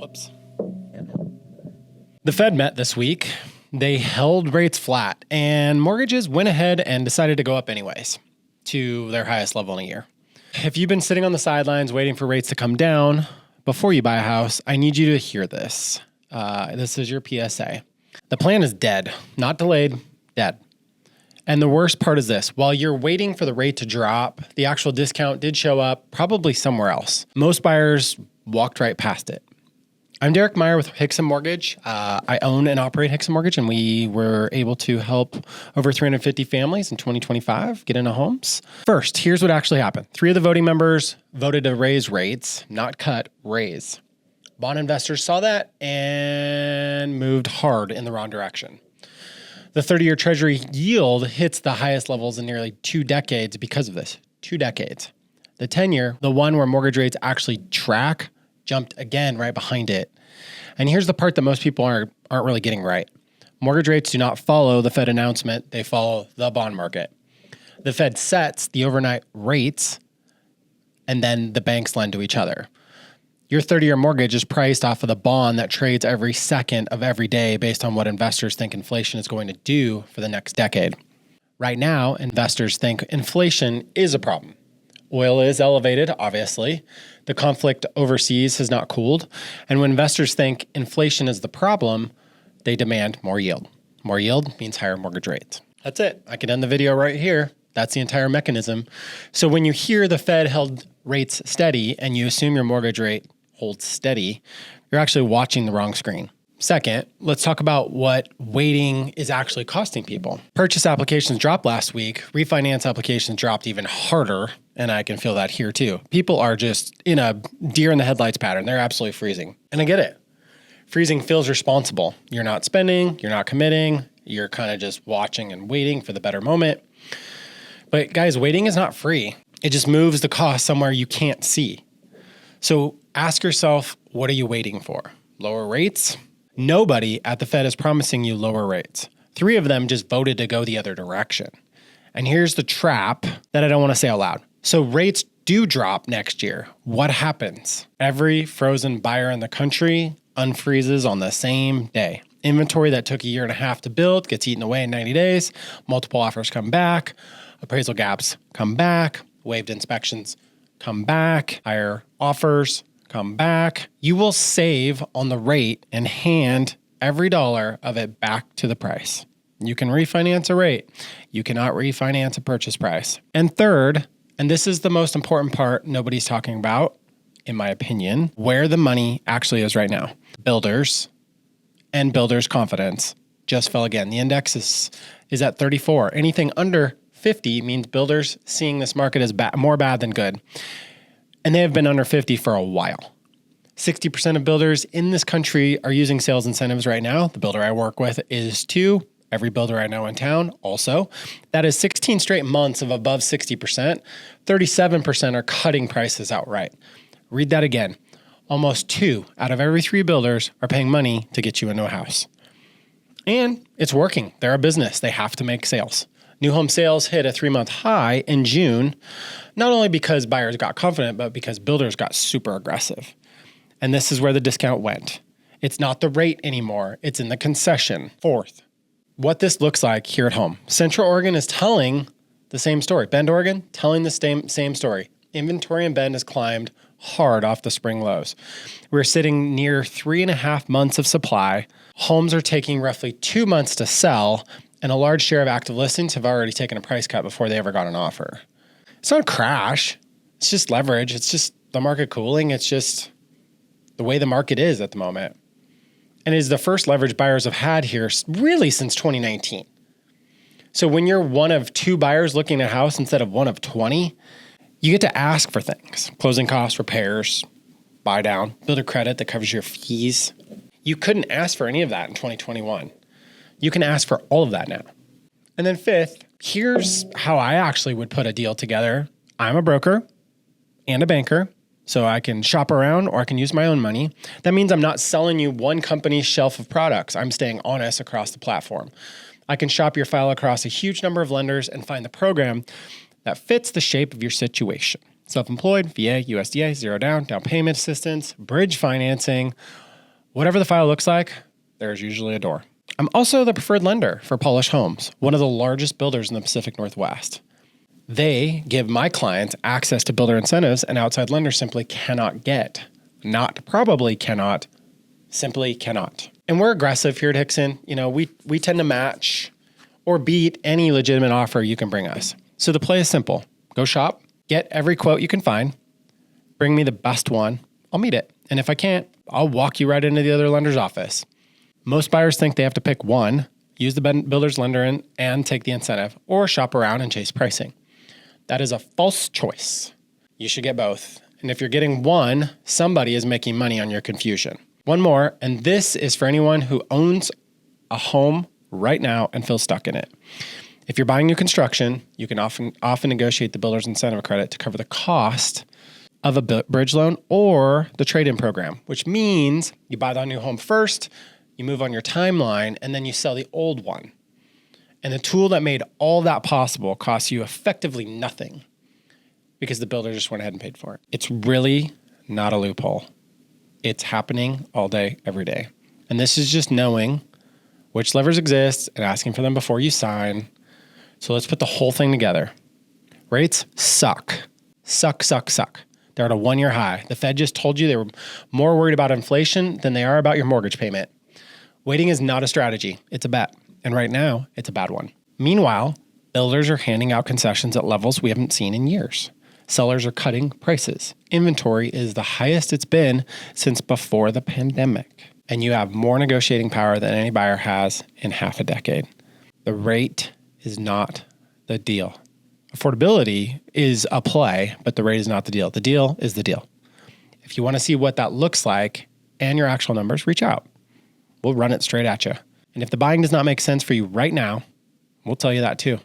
Whoops. The Fed met this week. They held rates flat, and mortgages went ahead and decided to go up anyways to their highest level in a year. If you've been sitting on the sidelines waiting for rates to come down before you buy a house, I need you to hear this. This is your PSA. The plan is dead, not delayed, dead. And the worst part is this. While you're waiting for the rate to drop, the actual discount did show up probably somewhere else. Most buyers walked right past it. I'm Meyer with Hixon Mortgage. I own and operate Hixon Mortgage, and we were able to help over 350 families in 2025 get into homes. First, here's what actually happened. 3 of the voting members voted to raise rates, not cut, raise. Bond investors saw that and moved hard in the wrong direction. The 30-year Treasury yield hits the highest levels in nearly 2 decades because of this. 2 decades. The 10-year, the one where mortgage rates actually track, jumped again right behind it. And here's the part that most people aren't really getting right. Mortgage rates do not follow the Fed announcement. They follow the bond market. The Fed sets the overnight rates, and then the banks lend to each other. Your 30-year mortgage is priced off of the bond that trades every second of every day based on what investors think inflation is going to do for the next decade. Right now, investors think inflation is a problem. Oil is elevated, obviously. The conflict overseas has not cooled. And when investors think inflation is the problem, they demand more yield. More yield means higher mortgage rates. That's it. I can end the video right here. That's the entire mechanism. So when you hear the Fed held rates steady and you assume your mortgage rate holds steady, you're actually watching the wrong screen. Second, let's talk about what waiting is actually costing people. Purchase applications dropped last week. Refinance applications dropped even harder, and I can feel that here too. People are just in a deer in the headlights pattern. They're absolutely freezing. And I get it. Freezing feels responsible. You're not spending, you're not committing, you're kind of just watching and waiting for the better moment. But guys, waiting is not free. It just moves the cost somewhere you can't see. So ask yourself, what are you waiting for? Lower rates? Nobody at the Fed is promising you lower rates. 3 of them just voted to go the other direction. And here's the trap that I don't want to say out loud. So rates do drop next year. What happens? Every frozen buyer in the country unfreezes on the same day. Inventory that took 1.5 years to build gets eaten away in 90 days. Multiple offers come back. Appraisal gaps come back. Waived inspections come back. Higher offers come back. You will save on the rate and hand every dollar of it back to the price. You can refinance a rate. You cannot refinance a purchase price. And third, and this is the most important part nobody's talking about, in my opinion, where the money actually is right now. Builders and builders' confidence just fell again. The index is at 34. Anything under 50 means builders seeing this market as more bad than good. And they have been under 50 for a while. 60% of builders in this country are using sales incentives right now. The builder I work with is too. Every builder I know in town also. That is 16 straight months of above 60%. 37% are cutting prices outright. Read that again. Almost 2 out of every 3 builders are paying money to get you into a house. And it's working. They're a business. They have to make sales. New home sales hit a 3-month high in June, not only because buyers got confident, but because builders got super aggressive. And this is where the discount went. It's not the rate anymore. It's in the concession. Fourth, what this looks like here at home. Central Oregon is telling the same story. Bend, Oregon, telling the same story. Inventory in Bend has climbed hard off the spring lows. We're sitting near 3.5 months of supply. Homes are taking roughly 2 months to sell, and a large share of active listings have already taken a price cut before they ever got an offer. It's not a crash. It's just leverage. It's just the market cooling. It's just the way the market is at the moment. And it is the first leverage buyers have had here really since 2019. So when you're one of 2 buyers looking at a house instead of one of 20, you get to ask for things. Closing costs, repairs, buy down, builder credit that covers your fees. You couldn't ask for any of that in 2021. You can ask for all of that now. And then fifth, here's how I actually would put a deal together. I'm a broker and a banker, so I can shop around or I can use my own money. That means I'm not selling you one company's shelf of products. I'm staying honest across the platform. I can shop your file across a huge number of lenders and find the program that fits the shape of your situation. Self-employed, VA, USDA, zero down, down payment assistance, bridge financing, Whatever the file looks like, there's usually a door. I'm also the preferred lender for Polish Homes, one of the largest builders in the Pacific Northwest. They give my clients access to builder incentives an outside lender simply cannot get. Not probably cannot, simply cannot. And we're aggressive here at Hixon. We tend to match or beat any legitimate offer you can bring us. So the play is simple. Go shop, get every quote you can find, bring me the best one, I'll meet it. And if I can't, I'll walk you right into the other lender's office. Most buyers think they have to pick one, use the builder's lender and take the incentive, or shop around and chase pricing. That is a false choice. You should get both. And if you're getting one, somebody is making money on your confusion. One more, and this is for anyone who owns a home right now and feels stuck in it. If you're buying new construction, you can often negotiate the builder's incentive credit to cover the cost of a bridge loan or the trade-in program, which means you buy the new home first, you move on your timeline, and then you sell the old one. And the tool that made all that possible costs you effectively nothing because the builder just went ahead and paid for it. It's really not a loophole. It's happening all day, every day. And this is just knowing which levers exist and asking for them before you sign. So let's put the whole thing together. Rates suck. Suck. They're at a 1-year high. The Fed just told you they were more worried about inflation than they are about your mortgage payment. Waiting is not a strategy. It's a bet. And right now, it's a bad one. Meanwhile, builders are handing out concessions at levels we haven't seen in years. Sellers are cutting prices. Inventory is the highest it's been since before the pandemic. And you have more negotiating power than any buyer has in half a decade. The rate is not the deal. Affordability is a play, but the rate is not the deal. The deal is the deal. If you want to see what that looks like and your actual numbers, reach out. We'll run it straight at you. And if the buying does not make sense for you right now, we'll tell you that too.